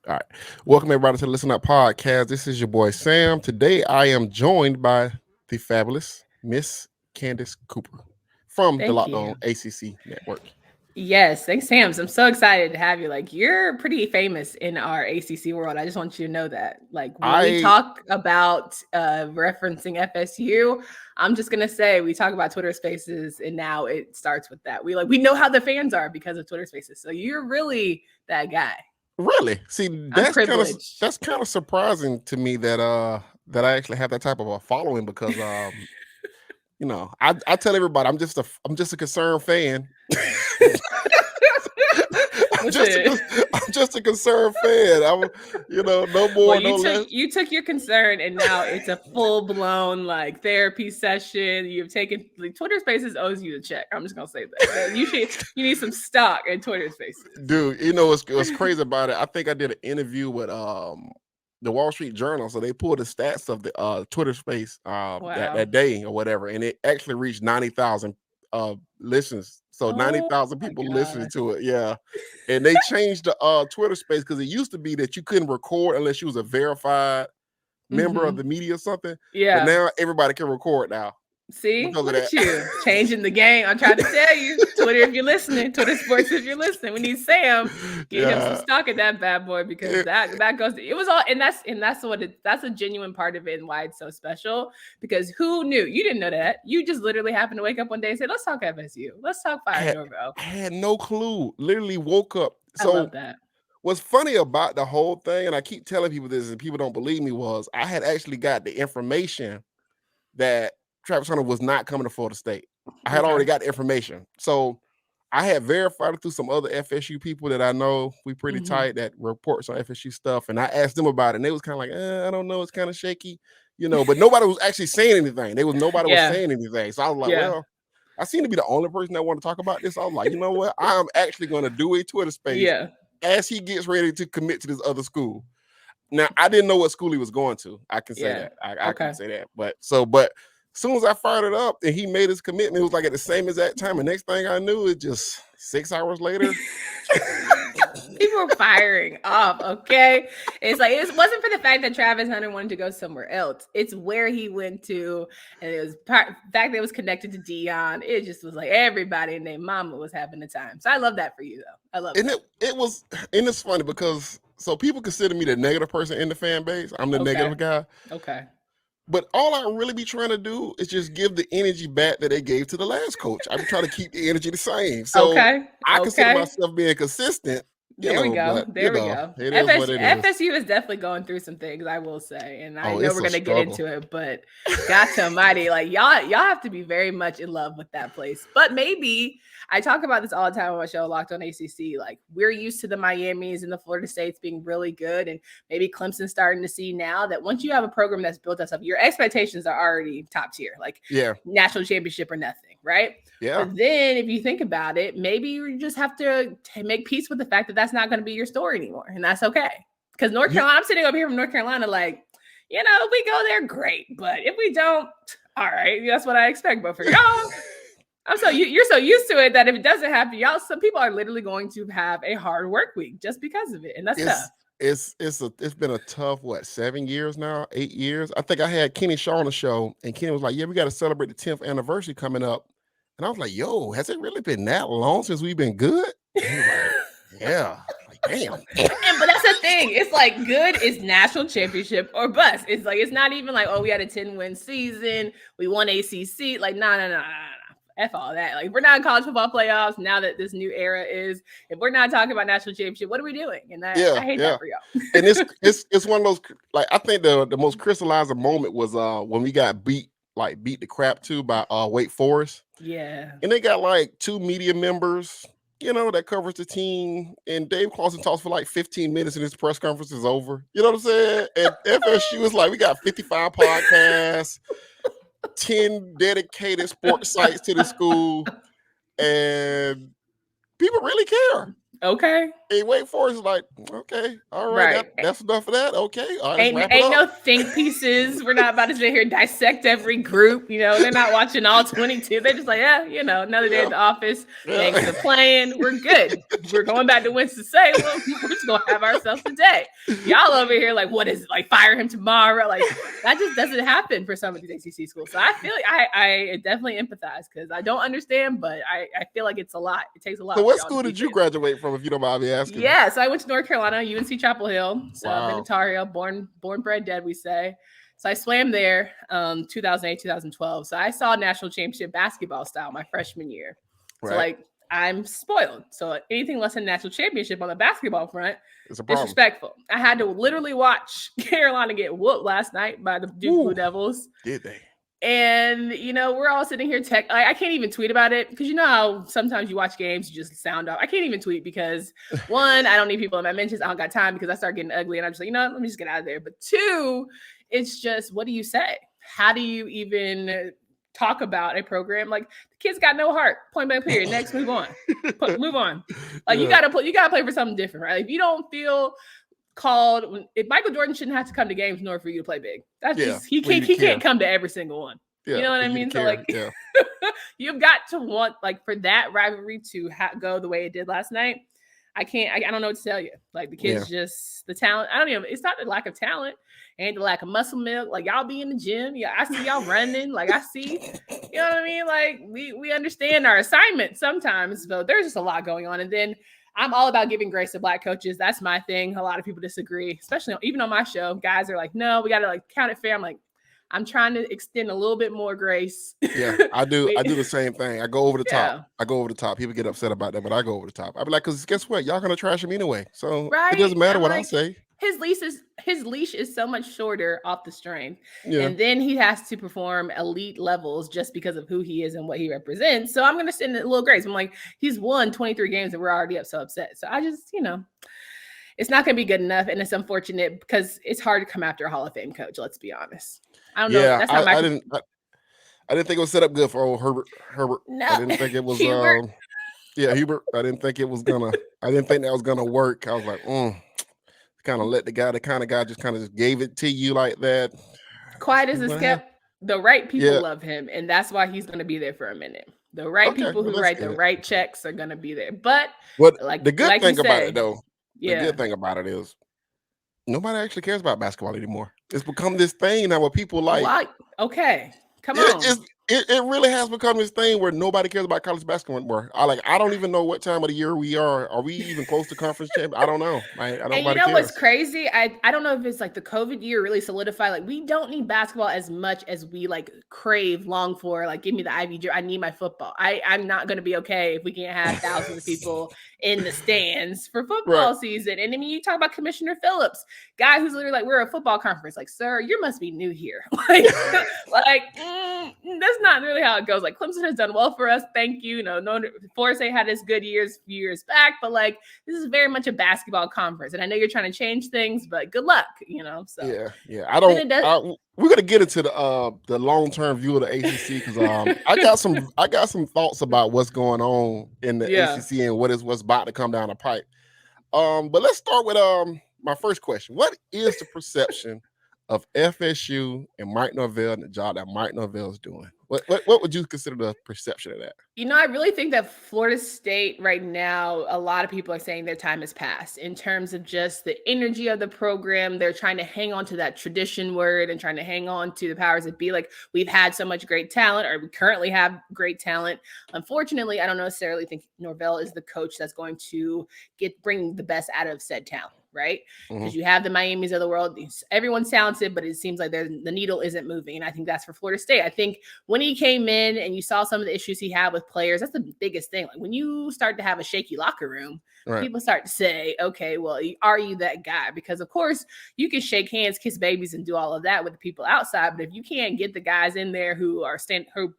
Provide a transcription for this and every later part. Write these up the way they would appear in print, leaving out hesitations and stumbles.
All right. Welcome everybody to the Listen Up Podcast. This is your boy Sam. Today I am joined by the fabulous Miss Candace Cooper from the Thank Locked you. On ACC Network. Yes, thanks, Sam. I'm so excited to have you. Like, you're pretty famous in our ACC world. I just want you to know that. Like, when we I talk about referencing FSU, I'm just gonna say we talk about Twitter Spaces, and now it starts with that. We know how the fans are because of Twitter Spaces. So you're really that guy. really see I'm that's privileged. kind of surprising to me that I actually have that type of a following because I tell everybody I'm just a concerned fan. Listen. I'm just a concerned fan. No Well, more, you no took less. you took your concern, and now it's a full blown like therapy session. You've taken like Twitter Spaces owes you a check. I'm just gonna say that you need some stock in Twitter Spaces. Dude, what's crazy about it? I think I did an interview with the Wall Street Journal, so they pulled the stats of the Twitter space that Wow. day or whatever, and it actually reached 90,000 listens. So Oh 90,000 my people listening gosh. to it, yeah. And they changed the Twitter space because it used to be that you couldn't record unless you was a verified member of Mm-hmm. the media or something, but Yeah. now everybody can record now See, because of look that. at you changing the game. I'm trying to tell you, Twitter, if you're listening, Twitter Sports, if you're listening, we need Sam. Get him some Yeah. stock in that bad boy because It- that goes. It was all, that's a genuine part of it and why it's so special. Because who knew? You didn't know that. You just literally happened to wake up one day and say, "Let's talk FSU. Let's talk I Fire had, Norvell." I had no clue. Literally woke up. I love So that. what's funny about the whole thing, and I keep telling people this, and people don't believe me, was I had actually got the information that Travis Hunter was not coming to Florida State. I had Okay. already got the information. So I had verified it through some other FSU people that I know we pretty Hmm. tight that reports on FSU stuff. And I asked them about it, and they was kind of like, I don't know, it's kind of shaky, but nobody was actually saying anything. Nobody was Yeah. saying anything. So I was like, Yeah. well, I seem to be the only person that want to talk about this. I was like, you know what? I'm actually going to do a Twitter space Yeah. as he gets ready to commit to this other school. Now, I didn't know what school he was going to. I can say Yeah. that. I can Okay. say that. But as soon as I fired it up and he made his commitment, it was like at the same exact time. And next thing I knew, it just 6 hours later. People were firing off. Okay, it's like it wasn't for the fact that Travis Hunter wanted to go somewhere else. It's where he went to, and it was the fact that it was connected to Dion. It just was like everybody and their mama was having the time. So I love that for you, though. I love And that. it's funny because so people consider me the negative person in the fan base. I'm the Okay. negative guy. Okay. But all I really be trying to do is just give the energy back that they gave to the last coach. I be trying to keep the energy the same. So Okay. I consider Okay. myself being consistent, There we go. but There we go. it is what it is. FSU is definitely going through some things, I will say, and I Oh, know it's we're a gonna get struggle. into it. But God Almighty, like y'all have to be very much in love with that place. But maybe I talk about this all the time on my show, Locked On ACC. Like we're used to the Miamis and the Florida States being really good, and maybe Clemson's starting to see now that once you have a program that's built up, your expectations are already top tier, like Yeah. national championship or nothing, right? Yeah. But then, if you think about it, maybe you just have to make peace with the fact that that's not going to be your story anymore, and that's okay. Because North You, Carolina, I'm sitting over here from North Carolina, like, if we go there, great. But if we don't, all right, that's what I expect. But for y'all, you're so used to it that if it doesn't happen, y'all, some people are literally going to have a hard work week just because of it, and that's tough. it's it's been a tough 7 years now, 8 years. I think I had Kenny Shaw on the show, and Kenny was like, "Yeah, we got to celebrate the 10th anniversary coming up," and I was like, "Yo, has it really been that long since we've been good?" And he was like, "Yeah." Like, damn. But that's the thing. It's like good is national championship or bust. It's like it's not even like, oh, we had a 10-win season, we won ACC. Like, no. F all that. Like, we're not in college football playoffs now that this new era is. If we're not talking about national championship, what are we doing? And I Yeah, hate yeah. that for y'all. And it's one of those, like, I think the most crystallizing moment was when we got beat the crap too by Wake Forest. Yeah. And they got like two media members, that covers the team. And Dave Clawson talks for like 15 minutes and his press conference is over. You know what I'm saying? And FSU was like, we got 55 podcasts, 10 dedicated sports sites to the school, and people really care. Okay. And Wake Forest is like, okay, all right, Right. that's enough of that. Okay, all right, let's Ain't wrap it ain't up. no think pieces. We're not about to sit here dissect every group. They're not watching all 22. They're just like, another day Yeah, at the office. Thanks yeah. for playing. We're good. We're going back to Winston-Salem. We're just gonna have ourselves a day. Y'all over here like, what is it? Like, fire him tomorrow? Like, that just doesn't happen for some of these ACC schools. So I feel like I definitely empathize because I don't understand, but I feel like it's a lot. It takes a lot. So, For what y'all school to be did you fair. graduate from, if you don't mind me asking? Yeah, so I went to North Carolina, UNC Chapel Hill. So I've been to Wow. Tar Heel, born, bred, dead, we say. So I swam there 2008, 2012. So I saw national championship basketball style my freshman year. So Right. like I'm spoiled. So anything less than national championship on the basketball front, It's a problem. disrespectful. I had to literally watch Carolina get whooped last night by the Duke Blue Devils. Did they? And we're all sitting here I can't even tweet about it because how sometimes you watch games, you just sound off. I can't even tweet because one, I don't need people in my mentions. I don't got time because I start getting ugly and I'm just like, let me just get out of there. But two, it's just, what do you say? How do you even talk about a program? Like, the kids got no heart. Point blank period. Next, move on. Move on. Like, you gotta play for something different, right? If you don't feel called, if Michael Jordan shouldn't have to come to games in order for you to play big. That's just he can't come to every single one. Yeah, you know what I mean? So like, you've got to want, like, for that rivalry to go the way it did last night. I don't know what to tell you. Like, the kids just the talent. I don't even. It's not the lack of talent and the lack of muscle milk. Like, y'all be in the gym. Yeah, I see y'all running. Like, I see. You know what I mean? Like, we understand our assignment sometimes, but there's just a lot going on. And then I'm all about giving grace to Black coaches. That's my thing. A lot of people disagree, especially even on my show. Guys are like, no, we got to like count it fair. I'm like, I'm trying to extend a little bit more grace. Yeah, I do. I do the same thing. I go over the top. I go over the top. People get upset about that, but I go over the top. I be like, because guess what? Y'all gonna trash him anyway. So it doesn't matter what I say. His leash is so much shorter off the strength. Yeah. And then he has to perform elite levels just because of who he is and what he represents. So I'm going to send a little grace. I'm like, he's won 23 games and we're already so upset. So I just, it's not going to be good enough. And it's unfortunate because it's hard to come after a Hall of Fame coach. Let's be honest. I don't know. That's not I didn't think it was set up good for old Herbert. No. I didn't think it was Hubert. Hubert. I didn't think that was gonna work. I was like, kind of let the kind of guy just gave it to you like that. Quiet as a kept. The right people love him, and that's why he's going to be there for a minute. The right people who write the right checks are going to be there. But the good thing about it, though, the good thing about it is nobody actually cares about basketball anymore. It's become this thing now where people like okay, come on. It really has become this thing where nobody cares about college basketball anymore. I don't even know what time of the year we are. Are we even close to conference champion? I don't know. I don't. And you know what's crazy? I don't know if it's like the COVID year really solidified. Like, we don't need basketball as much as we like crave, long for. Like, give me the Ivy. I need my football. I'm not going to be okay if we can't have thousands of people in the stands for football season. And I mean, you talk about Commissioner Phillips, guy who's literally like, we're a football conference. Like, sir, you must be new here. That's not really how it goes. Like, Clemson has done well for us. Thank you. Florida State had its good years a few years back, but like, this is very much a basketball conference. And I know you're trying to change things, but good luck, So yeah. I don't. We're gonna get into the long-term view of the ACC because I got some thoughts about what's going on in the ACC and what's about to come down the pipe. But let's start with my first question. What is the perception of FSU and Mike Norvell and the job that Mike Norvell is doing? What would you consider the perception of that? I really think that Florida State right now, a lot of people are saying their time has passed in terms of just the energy of the program. They're trying to hang on to that tradition word and trying to hang on to the powers that be. Like, we've had so much great talent, or we currently have great talent. Unfortunately, I don't necessarily think Norvell is the coach that's going to bring the best out of said talent. Right? Because you have the Miamis of the world. Everyone's talented, but it seems like the needle isn't moving. And I think that's for Florida State. I think when he came in and you saw some of the issues he had with players, that's the biggest thing. Like, when you start to have a shaky locker room, people start to say, okay, well, are you that guy? Because of course you can shake hands, kiss babies, and do all of that with the people outside. But if you can't get the guys in there who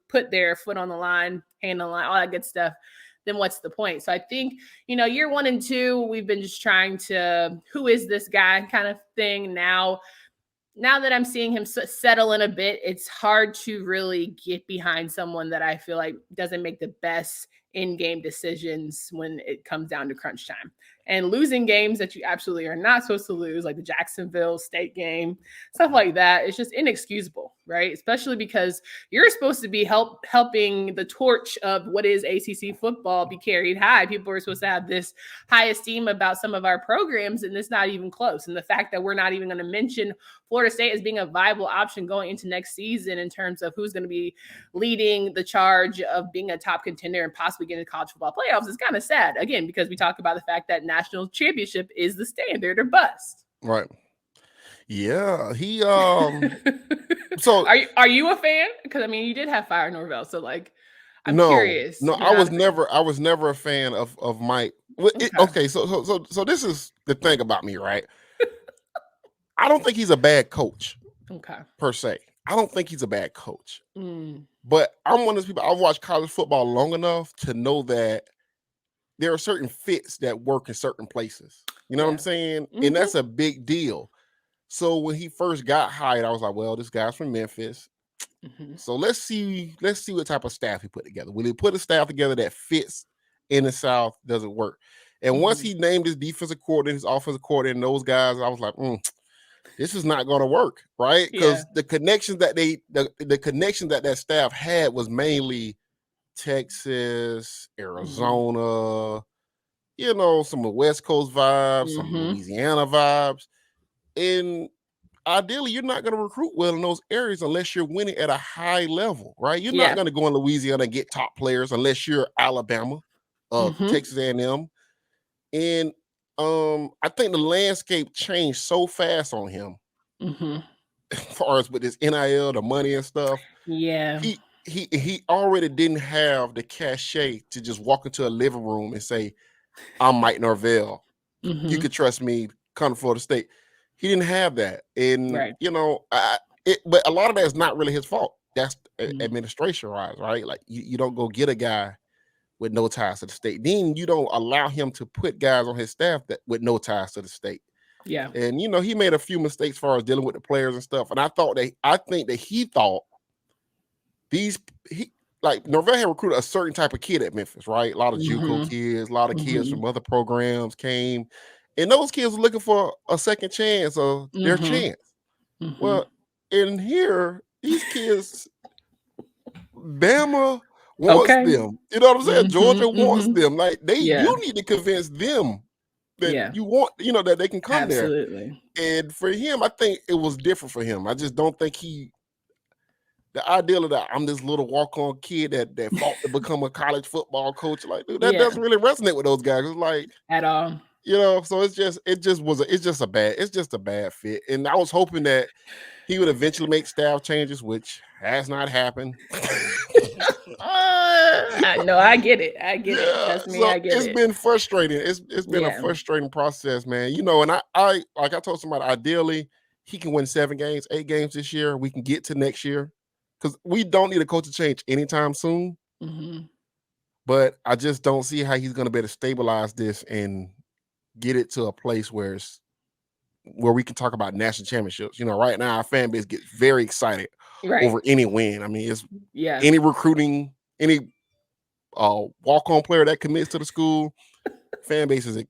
put their foot on the line, hand on the line, all that good stuff, then what's the point? So I think, year 1 and 2, we've been just trying to, who is this guy kind of thing. Now that I'm seeing him settle in a bit, it's hard to really get behind someone that I feel like doesn't make the best in-game decisions when it comes down to crunch time. and losing games that you absolutely are not supposed to lose, like the Jacksonville State game, stuff like that. It's just inexcusable, right? Especially because you're supposed to be helping the torch of what is ACC football be carried high. People are supposed to have this high esteem about some of our programs, and it's not even close. And the fact that we're not even going to mention Florida State as being a viable option going into next season in terms of who's going to be leading the charge of being a top contender and possibly getting to college football playoffs is kind of sad. Again, because we talk about the fact that national championship is the standard or bust. Right. Yeah. He so are you a fan? Because I mean, you did have Fire Norvell, so like, I'm no, curious. no, I was never a fan of Mike. Okay, so this is the thing about me, right? I don't think he's a bad coach. Okay. Per se, I don't think he's a bad coach. But I'm one of those people. I've watched college football long enough to know that there are certain fits that work in certain places. You know what I'm saying? And that's a big deal. So when he first got hired, I was like, well, this guy's from Memphis. So let's see what type of staff he put together. Will he put a staff together that fits in the South? Does it work? And once he named his defensive coordinator, his offensive coordinator, and those guys, I was like, this is not going to work, right? Because the connections that the connection that staff had was mainly Texas, Arizona, some of the West Coast vibes, some Louisiana vibes. And ideally, you're not going to recruit well in those areas unless you're winning at a high level, right? You're not going to go in Louisiana and get top players unless you're Alabama, Texas A&M. And I think the landscape changed so fast on him as far as with his NIL, the money and stuff. Yeah. He already didn't have the cachet to just walk into a living room and say, I'm Mike Norvell. You could trust me, come to Florida State. He didn't have that. And, but a lot of that is not really his fault. That's administration-wise, right? Like, you don't go get a guy with no ties to the state. Then you don't allow him to put guys on his staff that with no ties to the state. Yeah. And, he made a few mistakes as far as dealing with the players and stuff. And I think that he thought Norvell had recruited a certain type of kid at Memphis, right? A lot of JUCO kids, a lot of kids from other programs came. And those kids were looking for a second chance or their chance. Well, in here, these kids, Bama wants them. You know what I'm saying? Georgia wants them. Like you need to convince them that you want, that they can come there. And for him, I think it was different for him. I just don't think the ideal of that, I'm this little walk-on kid that fought to become a college football coach. Like, dude, that doesn't really resonate with those guys. It's like at all. So it's just a bad fit. And I was hoping that he would eventually make staff changes, which has not happened. No, I get it. I get it. That's me. I get it. It's been frustrating. It's been a frustrating process, man. And I like I told somebody, ideally he can win 8 games this year. We can get to next year because we don't need a coaching change anytime soon. But I just don't see how he's going to be able to stabilize this and get it to a place where we can talk about national championships. Right now our fan base gets very excited over any win. I mean, it's any recruiting, any walk-on player that commits to the school, fan bases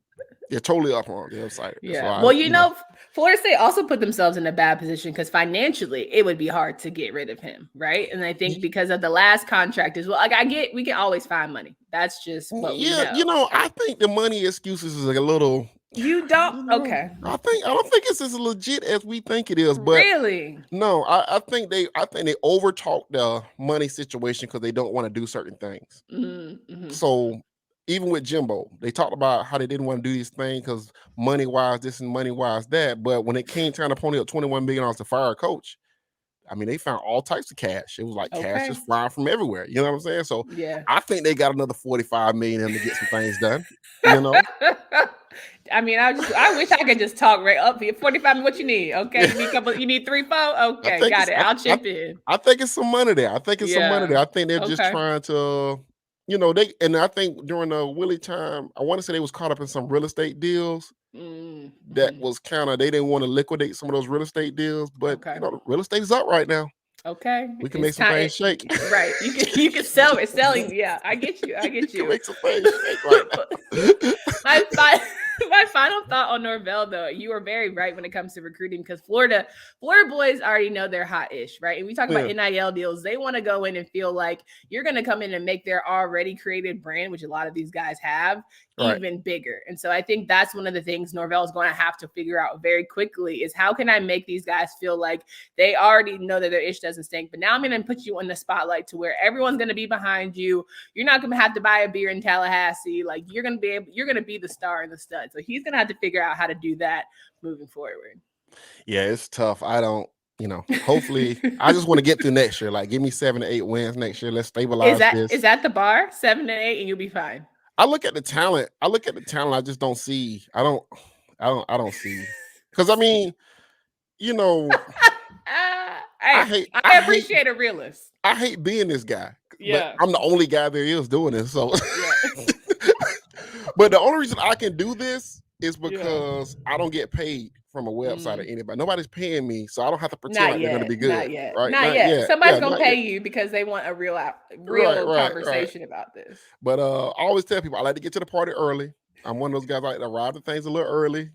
they're totally up on the excited. Yeah. So Florida State also put themselves in a bad position because financially it would be hard to get rid of him, right? And I think because of the last contract as well, like we can always find money. That's just what we know. I think the money excuses is like a little. You don't? Okay. I don't think it's as legit as we think it is. But really, no, I think they overtalk the money situation because they don't want to do certain things. So even with Jimbo, they talked about how they didn't want to do these things because money-wise this and money-wise that. But when it came time to pony up $21 million to fire a coach, I mean, they found all types of cash. It was like cash just flying from everywhere. You know what I'm saying? So I think they got another $45 million in to get some things done. I mean, I wish I could just talk right up here. 45, what you need? Okay, you need 3, 4. Okay, got it. I'll chip in. I think it's some money there. I think they're just trying to, and I think during the Willie time, I want to say they was caught up in some real estate deals. That was kind of, they didn't want to liquidate some of those real estate deals, but real estate is up right now. Okay, we can make some things shake. Right, you can sell it. Selling, yeah, I get you. You can make some things shake right now. My final thought on Norvell, though, you are very right when it comes to recruiting because Florida boys already know they're hot-ish, right? And we talk about Yeah. NIL deals. They want to go in and feel like you're going to come in and make their already created brand, which a lot of these guys have, Right. even bigger. And so I think that's one of the things Norvell is going to have to figure out very quickly is how can I make these guys feel like they already know that their ish doesn't stink, but now I'm going to put you in the spotlight to where everyone's going to be behind you. You're not going to have to buy a beer in Tallahassee. Like you're going to be the star and the stud. So he's going to have to figure out how to do that moving forward. Yeah, it's tough. I don't, hopefully I just want to get through next year. Like give me 7 to 8 wins next year. Let's stabilize this. Is that the bar? 7 and 8 and you'll be fine. I look at the talent. I just don't see. I don't see. Because I mean, I appreciate a realist. I hate being this guy. Yeah. But I'm the only guy there is doing this. So Yeah. But the only reason I can do this is because I don't get paid from a website or anybody. Nobody's paying me, so I don't have to pretend like they're going to be good. Not yet. Right? Not yet. Somebody's going to pay you because they want a real conversation about this. But I always tell people I like to get to the party early. I'm one of those guys I like to arrive to things a little early.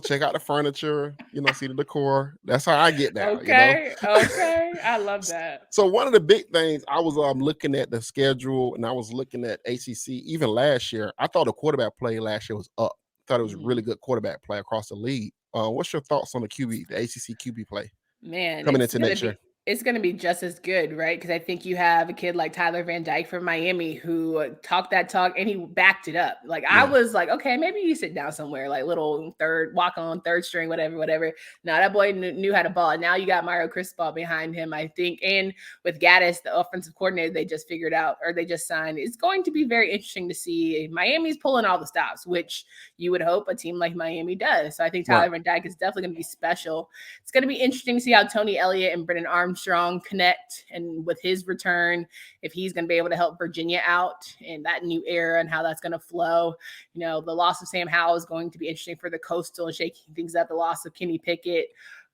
Check out the furniture. See the decor. That's how I get down. Okay. I love that. So one of the big things I was looking at the schedule and I was looking at ACC even last year. I thought the quarterback play last year was up. I thought it was really good quarterback play across the league. What's your thoughts on the ACC QB play? Man, coming into next year. It's going to be just as good, right? Because I think you have a kid like Tyler Van Dyke from Miami who talked that talk and he backed it up. Like I was like, okay, maybe you sit down somewhere, like little walk on third string, whatever. Now that boy knew how to ball. And now you got Mario Cristobal behind him, I think. And with Gaddis, the offensive coordinator, they just figured out or they just signed. It's going to be very interesting to see. Miami's pulling all the stops, which you would hope a team like Miami does. So I think Tyler Van Dyke is definitely going to be special. It's going to be interesting to see how Tony Elliott and Brennan Armstrong connect and with his return, if he's going to be able to help Virginia out in that new era and how that's going to flow. The loss of Sam Howell is going to be interesting for the Coastal and shaking things up, the loss of Kenny Pickett.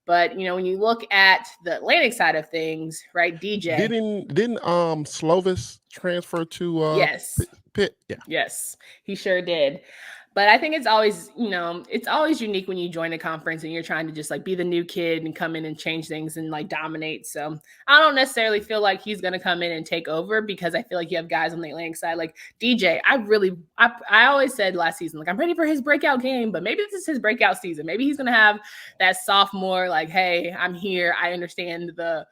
But, when you look at the Atlantic side of things, right, DJ. Didn't Slovis transfer to Pitt? Yeah. Yes, he sure did. But I think it's always, it's always unique when you join a conference and you're trying to just like be the new kid and come in and change things and like dominate. So I don't necessarily feel like he's going to come in and take over because I feel like you have guys on the Atlantic side like DJ. I always said last season, like I'm ready for his breakout game, but maybe this is his breakout season. Maybe he's going to have that sophomore, like, hey, I'm here. I understand the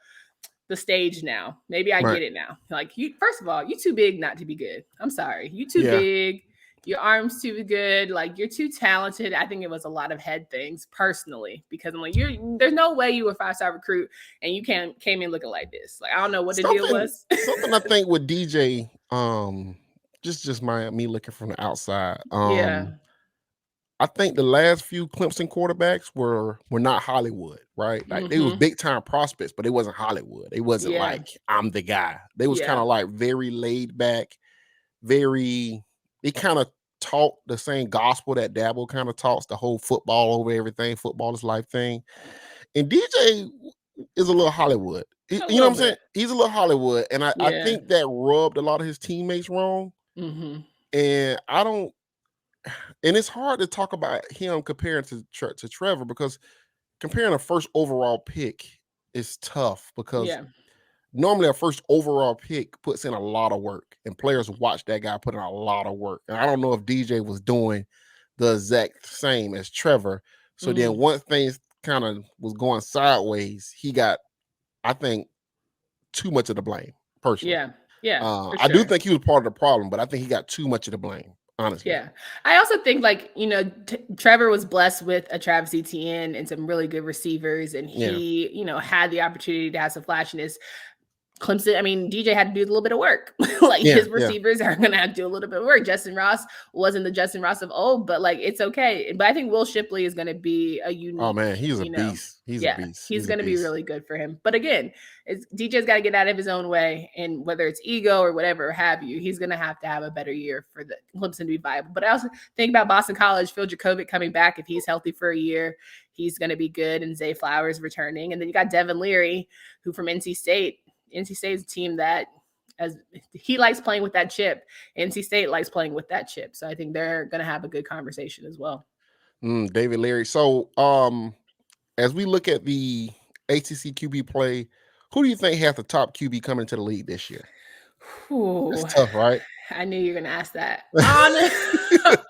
stage now. Maybe I get it now. Like first of all, you too big not to be good. I'm sorry. You too big. Your arm's too good. Like you're too talented. I think it was a lot of head things personally, because I'm like, there's no way you were a 5-star recruit and you came in looking like this. Like, I don't know what the deal was. Something I think with DJ, just me looking from the outside. I think the last few Clemson quarterbacks were not Hollywood, right? Like they was big time prospects, but it wasn't Hollywood. It wasn't like I'm the guy. They was kind of like very laid back, they kind of taught the same gospel that Dabo kind of talks, the whole football over everything, football is life thing. And DJ is a little Hollywood. You know what I'm saying? He's a little Hollywood. And I think that rubbed a lot of his teammates wrong. And and it's hard to talk about him comparing to Trevor, because comparing a first overall pick is tough, because normally a first overall pick puts in a lot of work and players watch that guy put in a lot of work. And I don't know if DJ was doing the exact same as Trevor. So then once things kind of was going sideways, he got, I think, too much of the blame personally. I do think he was part of the problem, but I think he got too much of the blame, honestly. Yeah. I also think like, Trevor was blessed with a Travis Etienne and some really good receivers. And he, had the opportunity to have some flashiness. Clemson, I mean, DJ had to do a little bit of work. His receivers are going to have to do a little bit of work. Justin Ross wasn't the Justin Ross of old, but like, it's okay. But I think Will Shipley is going to be a unique. Oh man, he's a beast. He's a beast. He's going to be really good for him. But again, DJ's got to get out of his own way. And whether it's ego or whatever have you, he's going to have a better year for the Clemson to be viable. But I also think about Boston College, Phil Jacobic coming back. If he's healthy for a year, he's going to be good. And Zay Flowers returning. And then you got Devin Leary, who from NC State. NC State is a team that as he likes playing with that chip. NC State likes playing with that chip. So I think they're going to have a good conversation as well. David Leary. So, as we look at the ACC QB play, who do you think has the top QB coming into the league this year? Ooh, It's tough, right? I knew you were going to ask that.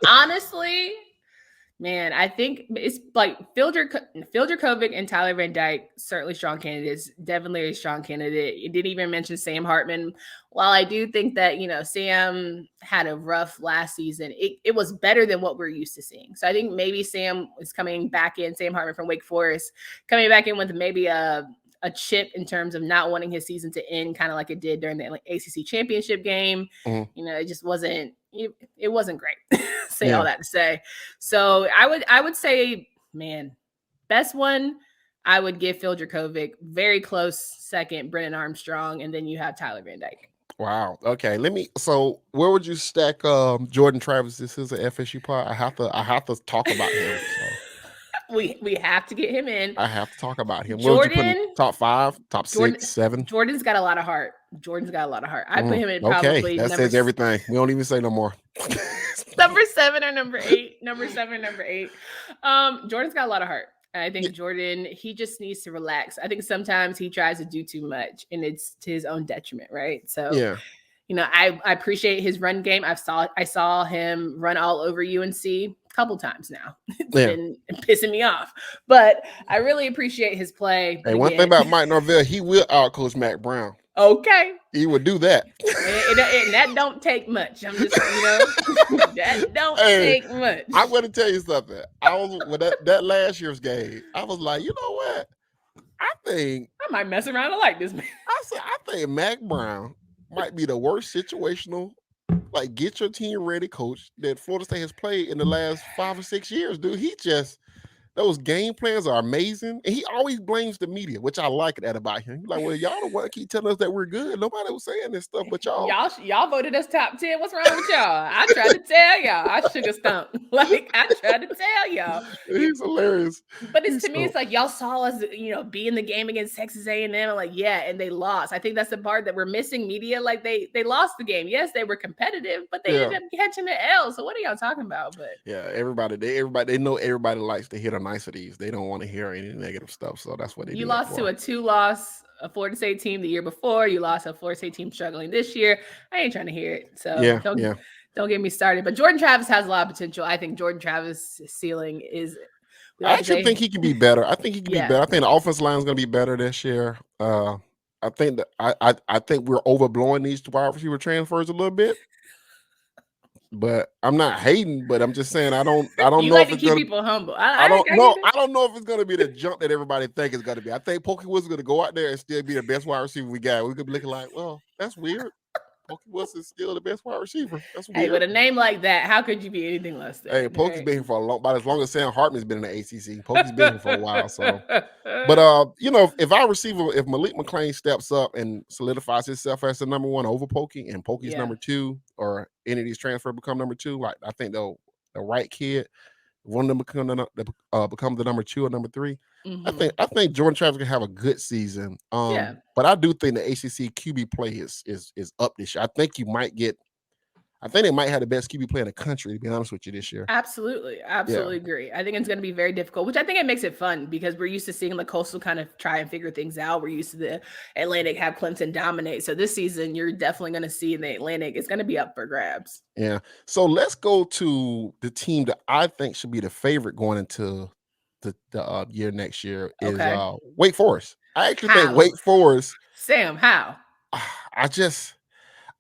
Honestly, man, I think it's like Phil Dracovic and Tyler Van Dyke, certainly strong candidates. Devin Leary, strong candidate. You didn't even mention Sam Hartman. While I do think that, Sam had a rough last season, it was better than what we're used to seeing. So I think maybe Sam is coming back in, Sam Hartman from Wake Forest, coming back in with maybe a chip in terms of not wanting his season to end, kind of like it did during the ACC championship game. Mm-hmm. It just wasn't. It wasn't great. Say all that to say. So I would say, man, best one, I would give Phil Dracovic. Very close second, Brennan Armstrong, and then you have Tyler Van Dyke. Wow. Okay. So where would you stack Jordan Travis? This is an FSU pod. I have to talk about him. So. We have to get him in. I have to talk about him. Jordan, what would you put him, top 5, top 6, 7? Jordan's got a lot of heart. I put him in probably. That says everything. We don't even say no more. number 7 or number 8. Number 7, number 8. Jordan's got a lot of heart. I think Jordan, he just needs to relax. I think sometimes he tries to do too much and it's to his own detriment, right? So yeah. I appreciate his run game. I saw him run all over UNC a couple times now. It's been pissing me off. But I really appreciate his play. Hey, one thing about Mike Norvell, he will outcoach Mac Brown. Okay. He would do that. And that don't take much. I'm just, that don't take much. I'm going to tell you something. I was with that last year's game. I was like, you know what? I might mess around and like this man. I think Mac Brown might be the worst situational, like get your team ready coach that Florida State has played in the last 5 or 6 years, dude. Those game plans are amazing. And he always blames the media, which I like that about him. He's like, well, y'all don't want to keep telling us that we're good. Nobody was saying this stuff, but y'all. Y'all voted us top 10. What's wrong with y'all? I tried to tell y'all. I sugar stumped. I tried to tell y'all. He's hilarious. But to me, it's like y'all saw us, be in the game against Texas A&M. I'm like, yeah, and they lost. I think that's the part that we're missing media. Like they lost the game. Yes, they were competitive, but they ended up catching the L. So what are y'all talking about? But yeah, everybody, they know everybody likes to hear the niceties. They don't want to hear any negative stuff. So that's what they do. You lost to a 2-loss Florida State team the year before. You lost a Florida State team struggling this year. I ain't trying to hear it. So don't get me started. But Jordan Travis has a lot of potential. I think Jordan Travis' ceiling is. I actually think he can be better. I think he can be better. I think the offensive line is going to be better this year. I think that I think we're overblowing these wide receiver transfers a little bit. But I'm not hating, but I'm just saying I don't you know like if it's to keep gonna, people humble. I don't know. I don't know if it's gonna be the jump that everybody think it's gonna be. I think Pokey Wilson's gonna go out there and still be the best wide receiver we got. We could be looking like, well, that's weird. Pokey Wilson's still the best wide receiver. That's weird. Hey, with a name like that, how could you be anything less than? Hey, Pokey's been here for about as long as Sam Hartman's been in the ACC. Pokey's been here for a while. So, but if Malik McClain steps up and solidifies himself as the number 1 over Pokey, and Pokey's number 2, or any of these transfers become number 2, like I think the right kid, one of them become the number 2 or number 3. Mm-hmm. I think Jordan Travis can have a good season. But I do think the ACC QB play is up this year. I think they might have the best QB play in the country, to be honest with you, this year. Absolutely agree. I think it's going to be very difficult, which I think it makes it fun because we're used to seeing the Coastal kind of try and figure things out. We're used to the Atlantic have Clemson dominate. So this season, you're definitely going to see the Atlantic. It's going to be up for grabs. Yeah. So let's go to the team that I think should be the favorite going into the year next year is Wake Forest. I actually think Wake Forest. Sam, how?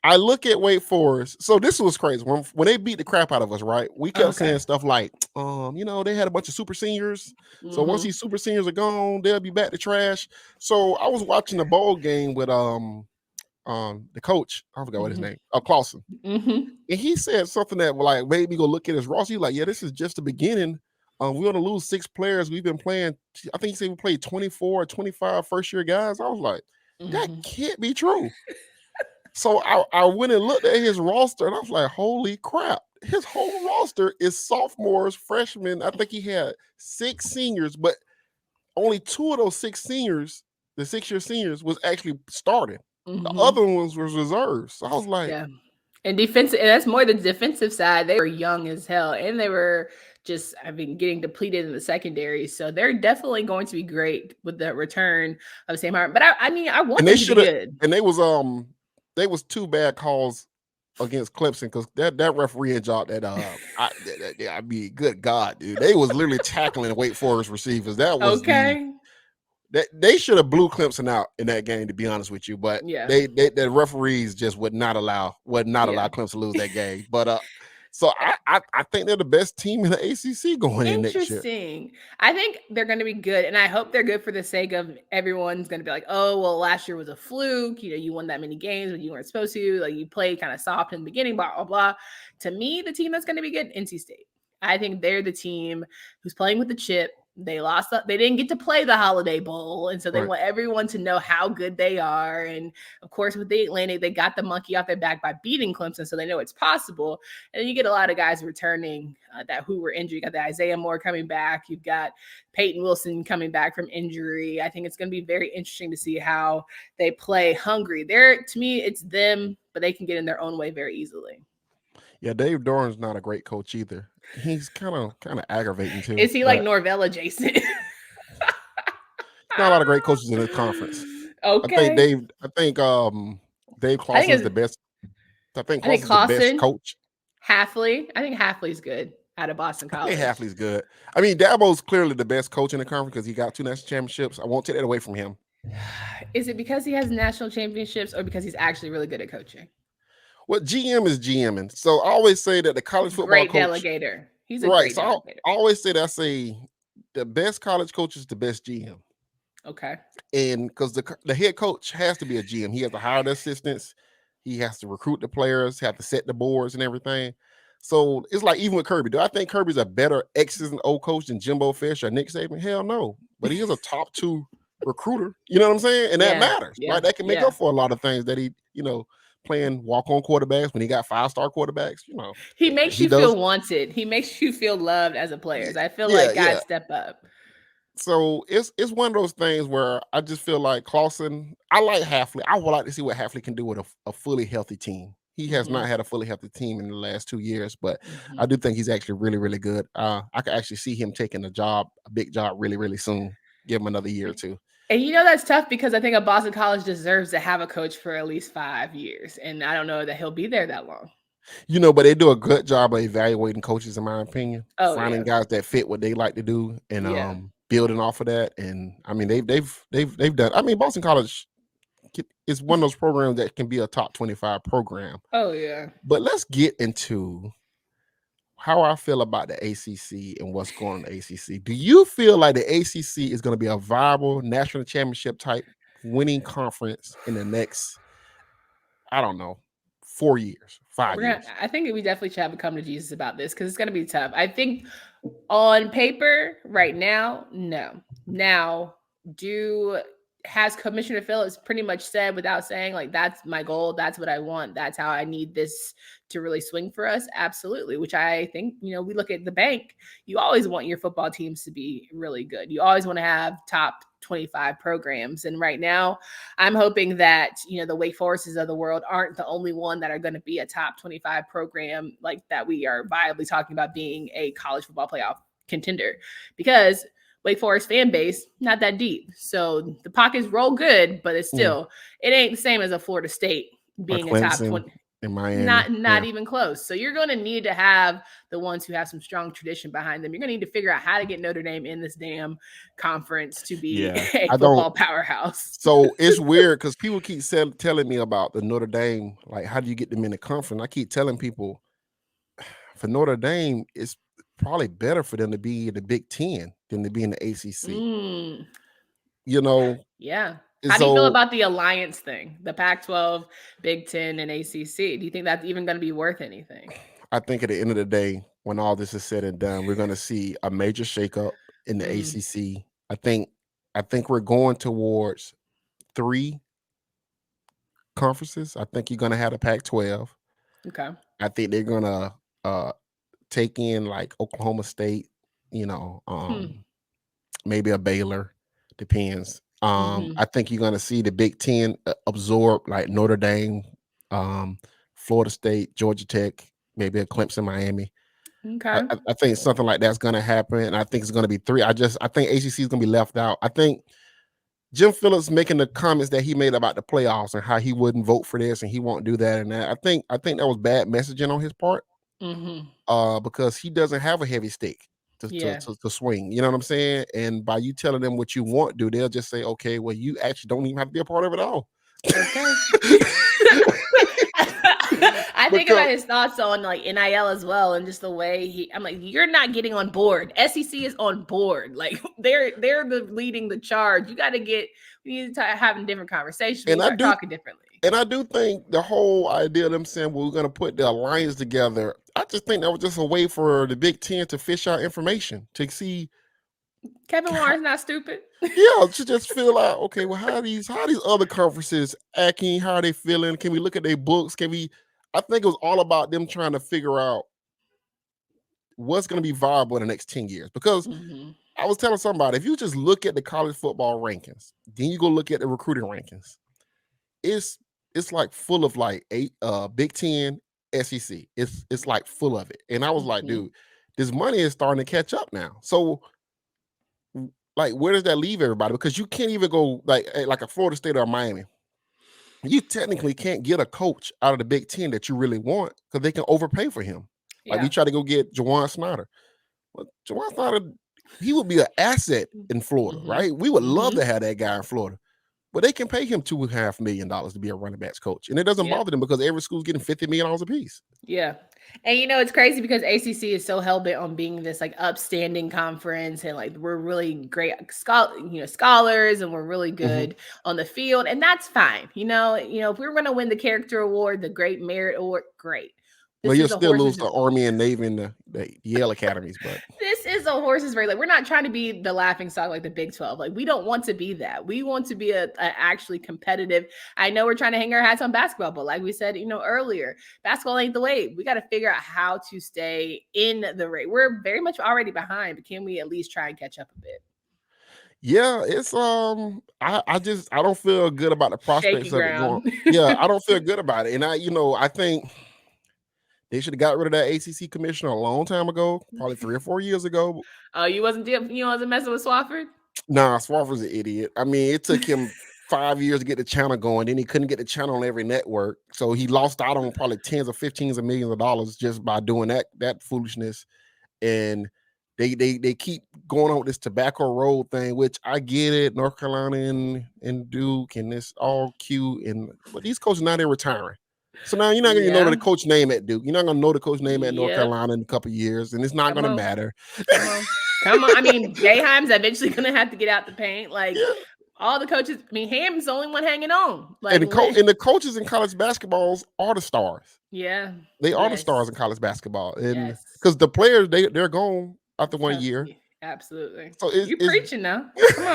I look at Wake Forest. So this was crazy. When they beat the crap out of us, right? We kept saying stuff like, they had a bunch of super seniors. So once these super seniors are gone, they'll be back to trash. So I was watching the bowl game with the coach. I forgot what his name. Clausen. Mm-hmm. And he said something that like made me go look at his roster. He's like, yeah, this is just the beginning. We're going to lose 6 players. We've been playing, I think he said we played 24 or 25 first-year guys. I was like, that can't be true. So I went and looked at his roster, and I was like, holy crap. His whole roster is sophomores, freshmen. I think he had 6 seniors, but only 2 of those 6 seniors, the 6-year seniors, was actually starting. The Hmm. other ones was reserves. So I was like, Yeah. And defensive, and that's more the defensive side. They were young as hell, and they were just, I mean, getting depleted in the secondary. So they're definitely going to be great with the return of Sam Hartman. But I mean, I want and they them to be should have, good. and they was two bad calls against Clemson because that referee had dropped that I mean, good God, dude, they was literally tackling Wake Forest receivers. That was Okay. that they should have blew Clemson out in that game, to be honest with you. But Yeah. the referees just would not allow Yeah. Clemson to lose that game. But so I think they're the best team in the ACC going in next year. Interesting. I think they're going to be good, and I hope they're good for the sake of everyone's going to be like, "Oh, well, last year was a fluke. You know, you won that many games when you weren't supposed to. Like, you played kind of soft in the beginning, blah blah blah." To me, the team that's going to be good, NC State. I think they're the team who's playing with the chip. They lost. They didn't get to play the Holiday Bowl, and so they Right. want everyone to know how good they are. And of course, with the Atlantic, they got the monkey off their back by beating Clemson, so they know it's possible. And then you get a lot of guys returning that who were injured. You got the Isaiah Moore coming back. You've got Peyton Wilson coming back from injury. I think it's going to be very interesting to see how they play hungry. To me, it's them, but they can get in their own way very easily. Yeah, Dave Doran's not a great coach either. He's kind of aggravating too. Is he like But Norvell adjacent? not a lot of great coaches in this conference. I think Okay. Dave. I think Dave I think Clawson's the it's, best. I think I think Clawson's the best Clausen, coach. Halfley. I think Halfley's good out of Boston I think College. Halfley's good. I mean, Dabo's clearly the best coach in the conference because he got 2 national championships. I won't take that away from him. Is it because he has national championships or because he's actually really good at coaching? Well, GM is GMing. So I always say that the college football Great coach, delegator. He's a right? great So delegator. I always say that I say the best college coach is the best GM. Okay. And because the head coach has to be a GM, he has to hire the assistants, he has to recruit the players, have to set the boards and everything. So it's like even with Kirby. Do I think Kirby's a better X's and O coach than Jimbo Fish or Nick Saban? Hell no. But he is a top 2 recruiter. You know what I'm saying? And that Yeah. matters, Yeah. right? That can make Yeah. up for a lot of things that he, playing walk-on quarterbacks when he got 5-star quarterbacks. He makes He you does. feel wanted. He makes you feel loved as a player. I feel Yeah, like yeah. God step up. So it's one of those things where I just feel like Clawson. I like Halfley. I would like to see what Halfley can do with a fully healthy team. He has Hmm. not had a fully healthy team in the last 2 years, but I Hmm. do think he's actually really, really good. I could actually see him taking a big job, really, really soon. Give him another year or two. And that's tough because I think a Boston College deserves to have a coach for at least 5 years. And I don't know that he'll be there that long. But they do a good job of evaluating coaches, in my opinion, Oh, finding yeah. guys that fit what they like to do and Yeah. building off of that. And I mean, they've done. I mean, Boston College is one of those programs that can be a top 25 program. Oh, yeah. But let's get into how I feel about the ACC and what's going on in the ACC. Do you feel like the ACC is going to be a viable national championship type winning conference in the next, I don't know, 4 years, 5 years? I think we definitely should have a come to Jesus about this because it's going to be tough. I think on paper right now, no. Now, do has Commissioner Phillips pretty much said without saying like that's my goal, that's what I want, that's how I need this to really swing for us? Absolutely. Which I think, we look at the bank, you always want your football teams to be really good. You always want to have top 25 programs. And right now, I'm hoping that, the Wake Forests of the world aren't the only one that are going to be a top 25 program like that we are viably talking about being a college football playoff contender, because Wake Forest fan base not that deep. So the pockets roll good, but it's still it ain't the same as a Florida State Or being a top Clemson 20. in Miami. Not even close. So you're going to need to have the ones who have some strong tradition behind them. You're going to need to figure out how to get Notre Dame in this damn conference to be a I don't. football powerhouse. So it's weird because people keep telling me about the Notre Dame, like, how do you get them in the conference? I keep telling people for Notre Dame, it's probably better for them to be in the Big Ten than to be in the ACC. Mm, yeah. And How do you feel so about the alliance thing? The Pac-12, Big Ten, and ACC. Do you think that's even going to be worth anything? I think at the end of the day, when all this is said and done, we're going to see a major shakeup in the ACC. I think we're going towards 3 conferences. I think you're going to have the Pac-12. Okay. I think they're going to take in like Oklahoma State, maybe a Baylor, depends. I think you're going to see the Big Ten absorb like Notre Dame, Florida State, Georgia Tech, maybe a Clemson, Miami. Okay. I think something like that's going to happen, and I think it's going to be 3. I think ACC is going to be left out. I think Jim Phillips making the comments that he made about the playoffs and how he wouldn't vote for this and he won't do that and that. I think that was bad messaging on his part. Because he doesn't have a heavy stick to swing. You know what I'm saying? And by you telling them what you want to do, they'll just say, okay, well, you actually don't even have to be a part of it all. Okay. I think about his thoughts on like NIL as well, and just the way I'm like, you're not getting on board. SEC is on board. Like they're leading the charge. We need to start having different conversations. And start talking differently. And I do think the whole idea of them saying, well, we're going to put the alliance together, I just think that was just a way for the Big Ten to fish out information, to see. Kevin Warren's not stupid. Yeah, to just feel out, okay, well, how are these other conferences acting? How are they feeling? Can we look at their books? I think it was all about them trying to figure out what's going to be viable in the next 10 years. Because I was telling somebody, if you just look at the college football rankings, then you go look at the recruiting rankings, it's like full of like 8 Big Ten, SEC. It's like full of it. And I was like, dude, this money is starting to catch up now. So like, where does that leave everybody? Because you can't even go like a Florida State or Miami. You technically can't get a coach out of the Big Ten that you really want because they can overpay for him. Like you try to go get Jawan Snyder. Well, Jawan Snyder, he would be an asset in Florida, right? We would love to have that guy in Florida. But they can pay him $2.5 million to be a running backs coach. And it doesn't bother them because every school's getting $50 million a piece. Yeah. And it's crazy because ACC is so hell-bent on being this like upstanding conference, and like we're really great scholars, and we're really good on the field, and that's fine. If we were going to win the character award, the great merit award, great. Well, you'll still lose the Army and Navy and the Yale academies, but this is a horse's race. Like, we're not trying to be the laughing stock like the Big 12. Like, we don't want to be that. We want to be a actually competitive. I know we're trying to hang our hats on basketball, but like we said, earlier, basketball ain't the way. We got to figure out how to stay in the race. We're very much already behind, but can we at least try and catch up a bit? Yeah, it's I don't feel good about the prospects of it going. Yeah, I don't feel good about it, and I think they should have got rid of that ACC commissioner a long time ago, probably 3 or 4 years ago. Oh, you wasn't messing with Swafford? Nah, Swafford's an idiot. I mean, it took him 5 years to get the channel going. Then he couldn't get the channel on every network, so he lost out on probably tens or 15s of millions of dollars just by doing that foolishness. And they keep going on with this tobacco road thing, which I get it. North Carolina and Duke, and it's all cute, but these coaches now they're retiring. So now you're not going to know the coach name at Duke. You're not going to know the coach name at North Carolina in a couple of years, and it's not going to matter. Come on. I mean, Boeheim's eventually going to have to get out the paint. Like, all the coaches, I mean, Ham's the only one hanging on. Like, and the coaches in college basketballs are the stars. Yeah. They are the stars in college basketball. And because the players, they're gone after 1 year. Absolutely. So you're preaching now. Come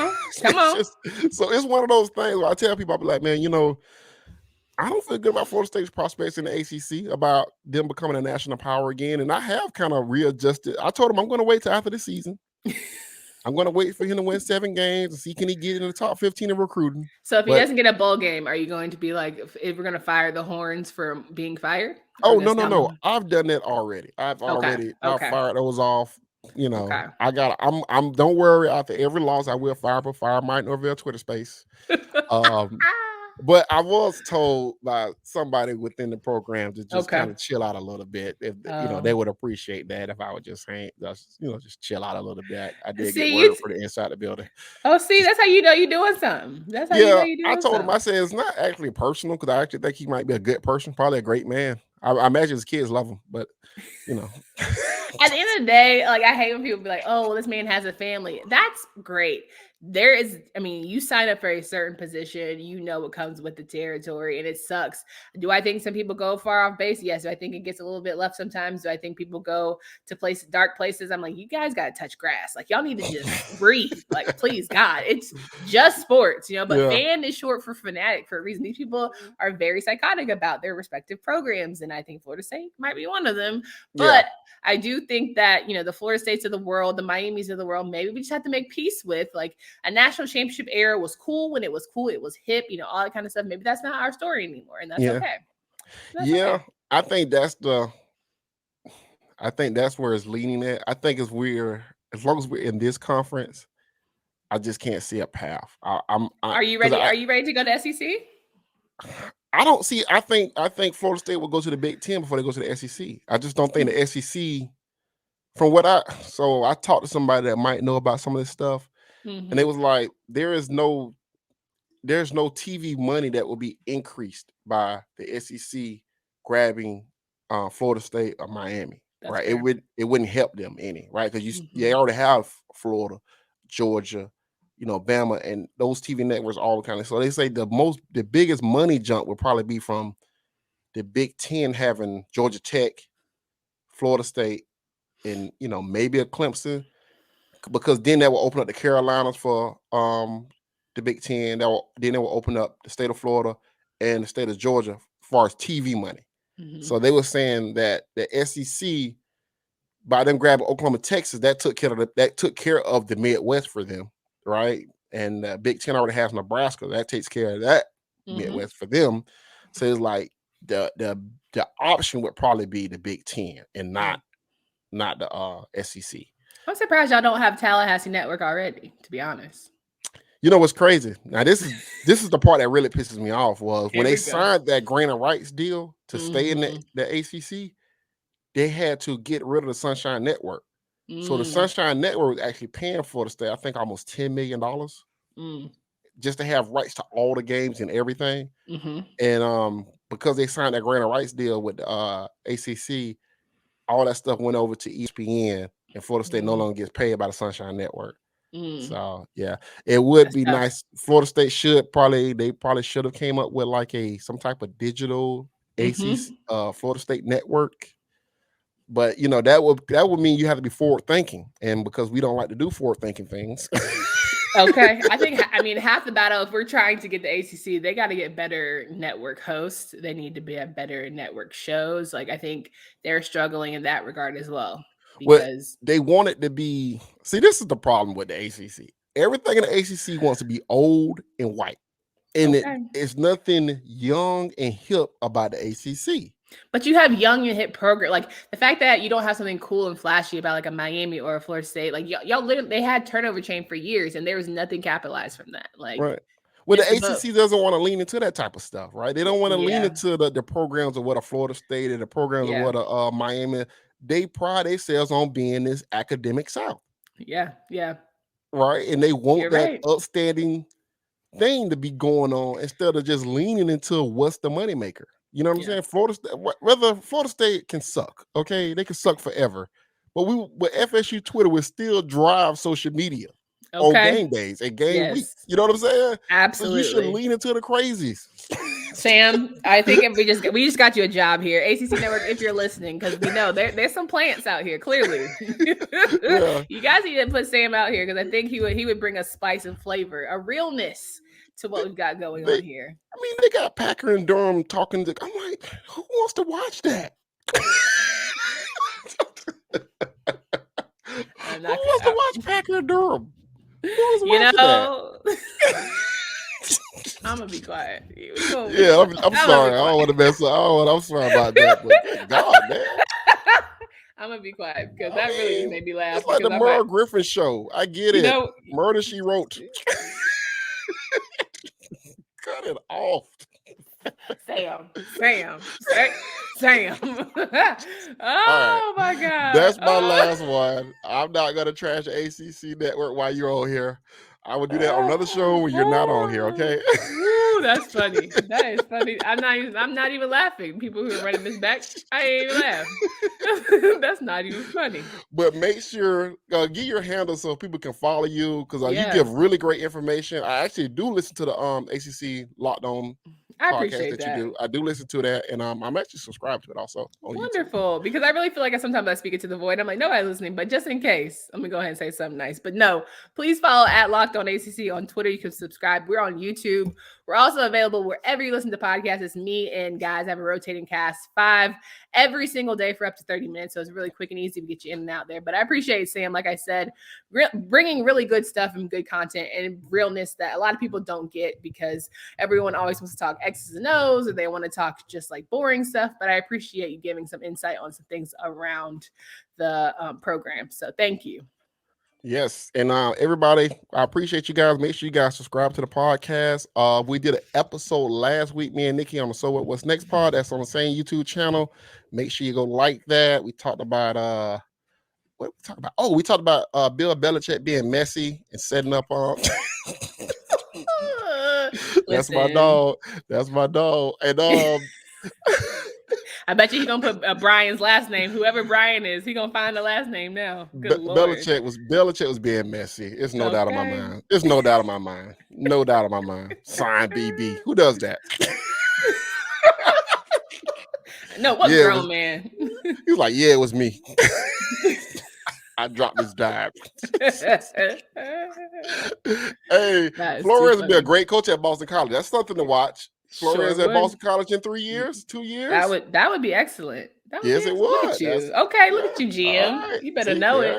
on. So it's one of those things where I tell people, I'll be like, man, I don't feel good about Florida State's prospects in the ACC, about them becoming a national power again. And I have kind of readjusted. I told him I'm going to wait till after the season. I'm going to wait for him to win 7 games and see can he get in the top 15 in recruiting. So if he doesn't get a bowl game, are you going to be like, if we're going to fire the Horns for being fired? Oh, no. I've done that already. I've fired those off. I'm don't worry, after every loss, I will fire Mike Norvell Twitter space. But I was told by somebody within the program to just kind of chill out a little bit. If they would appreciate that if I would just just chill out a little bit. I did get word for the inside the building. Oh, see, that's how you know you're doing something. That's how you know you're doing something. I told him, I said it's not actually personal because I actually think he might be a good person, probably a great man. I imagine his kids love him, but At the end of the day, like, I hate when people be like, oh, well, this man has a family. That's great. You sign up for a certain position, what comes with the territory, and it sucks. Do I think some people go far off base? Yes. Do I think it gets a little bit left sometimes? Do I think people go to dark places? I'm like, you guys got to touch grass. Like, y'all need to just breathe. Like, please, God, it's just sports, but fan is short for fanatic for a reason. These people are very psychotic about their respective programs, and I think Florida State might be one of them. But I do do think that, the Florida States of the world, the Miamis of the world, maybe we just have to make peace with, like, a national championship era was cool when it was cool. It was hip, all that kind of stuff. Maybe that's not our story anymore. And that's okay. Okay. I think that's where it's leaning at. I think as long as we're in this conference, I just can't see a path. Are you ready? Are you ready to go to SEC? I don't see. I think Florida State will go to the Big Ten before they go to the SEC. I just don't think the SEC. From what I talked to somebody that might know about some of this stuff, and it was like there's no TV money that will be increased by the SEC grabbing Florida State or Miami. That's right? Fair. It wouldn't help them any, right? Because they already have Florida, Georgia, Bama, and those TV networks all kind of. So they say the biggest money jump would probably be from the Big Ten having Georgia Tech, Florida State, and maybe a Clemson, because then that will open up the Carolinas for the Big Ten. Then it will open up the state of Florida and the state of Georgia as far as TV money. So they were saying that the SEC, by them grabbing Oklahoma, Texas, that took care of the Midwest for them, right? And Big Ten already has Nebraska. That takes care of that Midwest for them. So it's like the option would probably be the Big Ten and not the SEC. I'm surprised y'all don't have Tallahassee Network already, to be honest. You know what's crazy? Now this is the part that really pisses me off was when they signed that grant of rights deal to stay in the ACC, they had to get rid of the Sunshine Network. So the Sunshine Network was actually paying for the state, I think almost $10 million just to have rights to all the games and everything. And because they signed that grant of rights deal with the ACC, all that stuff went over to ESPN, and Florida State no longer gets paid by the Sunshine Network. So yeah, it would be nice. Florida State should probably have came up with like some type of digital ACC Florida State network. But that would mean you have to be forward thinking, and because we don't like to do forward thinking things. Okay, I mean half the battle, if we're trying to get the ACC, they got to get better network hosts. They need to be at better network shows. Like I think they're struggling in that regard as well. Because they want it to be. See, this is the problem with the ACC. Everything in the ACC wants to be old and white, and it's nothing young and hip about the ACC. But you have young and hip program, like the fact that you don't have something cool and flashy about like a Miami or a Florida State. Like y'all literally, they had turnover chain for years, and there was nothing capitalized from that. Like right. Well, the ACC doesn't want to lean into that type of stuff, right? They don't want to lean into the programs of what a Florida State and the programs of what a Miami. They pride themselves on being this academic South. Yeah. Right. And they want that upstanding thing to be going on instead of just leaning into what's the moneymaker. You know what I'm saying? Florida State, whether Florida State can suck, okay? They can suck forever. But FSU Twitter will still drive social media on game days and game weeks. You know what I'm saying? Absolutely. So you should lean into the crazies. Sam, I think we just got you a job here, ACC Network. If you're listening, because we know there's some plants out here. Clearly, you guys need to put Sam out here because I think he would bring a spice and flavor, a realness to what we've got going on here. I mean, they got Packer and Durham talking. I'm like, who wants to watch that? Who wants to watch Packer and Durham? I'm gonna be quiet. I'm sorry. I don't want to mess up. I'm sorry about that. But God, man. I'm gonna be quiet because that really just made me laugh. It's like the Merle Griffin show. I get it. Murder, She Wrote. Cut it off. Sam. Oh my God. That's my last one. I'm not gonna trash the ACC network while you're on here. I would do that on another show when you're not on here, okay? Ooh, that's funny. That is funny. I'm not even laughing. People who are running this back, I ain't even laugh. That's not even funny. But make sure get your handle so people can follow you because you give really great information. I actually do listen to the ACC Locked On I podcast appreciate that that. you do. I do listen to that, and I'm actually subscribed to it also on YouTube. Wonderful, because I really feel like sometimes I speak it to the void. I'm like, nobody's listening, but just in case, I'm gonna go ahead and say something nice. But no, please follow at Locked On ACC on Twitter. You can subscribe. We're on YouTube. We're also available wherever you listen to podcasts. It's me and guys have a rotating cast 5 every single day for up to 30 minutes, so it's really quick and easy to get you in and out there. But I appreciate Sam, like I said, bringing really good stuff and good content and realness that a lot of people don't get because everyone always wants to talk X's and O's or they want to talk just like boring stuff. But I appreciate you giving some insight on some things around the program. So thank you. Yes, and everybody, I appreciate you guys. Make sure you guys subscribe to the podcast. We did an episode last week, me and Nikki, on the So What's Next pod. That's on the same YouTube channel. Make sure you go like that. We talked about what did we talk about? Oh, we talked about Bill Belichick being messy and setting up that's my dog. That's my dog. And I bet you he's gonna put Brian's last name. Whoever Brian is, he's gonna find the last name now. Good Lord. Belichick was being messy. It's no doubt in my mind. It's no doubt in my mind. No doubt in my mind. Sign BB. Who does that? No, what grown man? He was like, yeah, it was me. I dropped this dive. Hey, Flores would be a great coach at Boston College. That's something to watch. Flores at Boston College in 3 years, 2 years. That would be excellent. Yes, it would. Look at you. Okay, look at you, GM. Right. You better know it.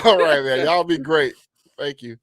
All right, man. Y'all be great. Thank you.